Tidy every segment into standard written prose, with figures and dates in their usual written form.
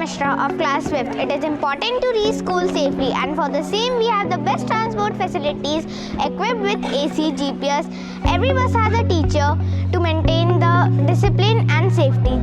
Mishra of class 5th. It is important to reach school safely, and for the same we have the best transport facilities equipped with AC, GPS. Every bus has a teacher to maintain the discipline and safety.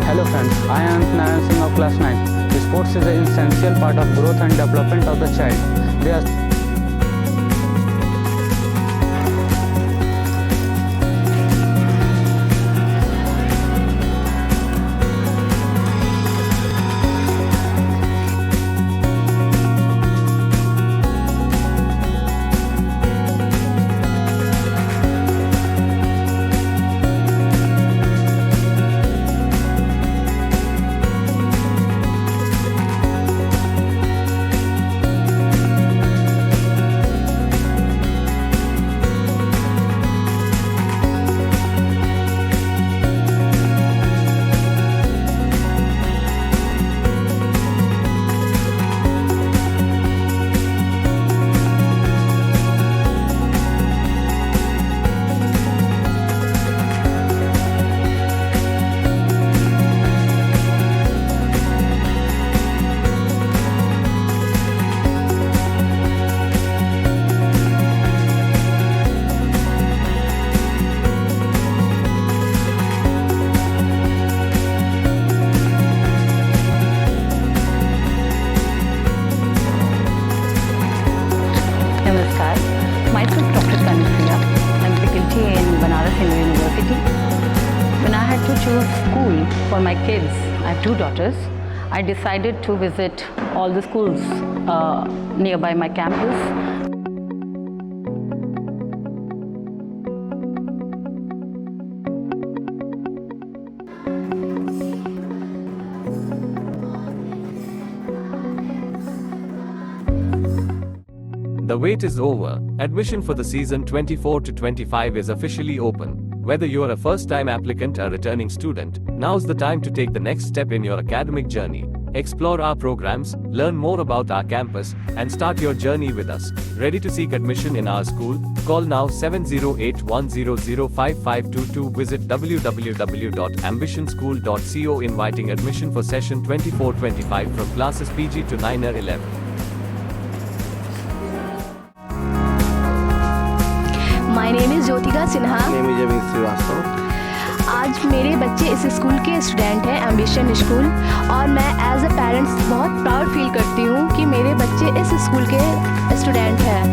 Hello friends, I am Nayan Singh of class 9. Sports is an essential part of growth and development of the child. They are Myself, Dr. Kanupriya. I'm faculty in Banaras Hindu University. When I had to choose school for my kids, I have two daughters, I decided to visit all the schools nearby my campus. The wait is over. Admission for the season 24 to 25 is officially open. Whether you are a first-time applicant or returning student, now's the time to take the next step in your academic journey. Explore our programs, learn more about our campus, and start your journey with us. Ready to seek admission in our school? Call now 708-100-5522. Visit www.ambitionschool.co inviting admission for session 24-25 from classes PG to 9 or 11. My name is Jyotika Sinha. name is Javin Srivastava. आज मेरे बच्चे इस school के student हैं, ambition school, और मैं as a parents बहुत proud feel करती हूँ कि मेरे बच्चे इस स्कूल के स्टूडेंट हैं।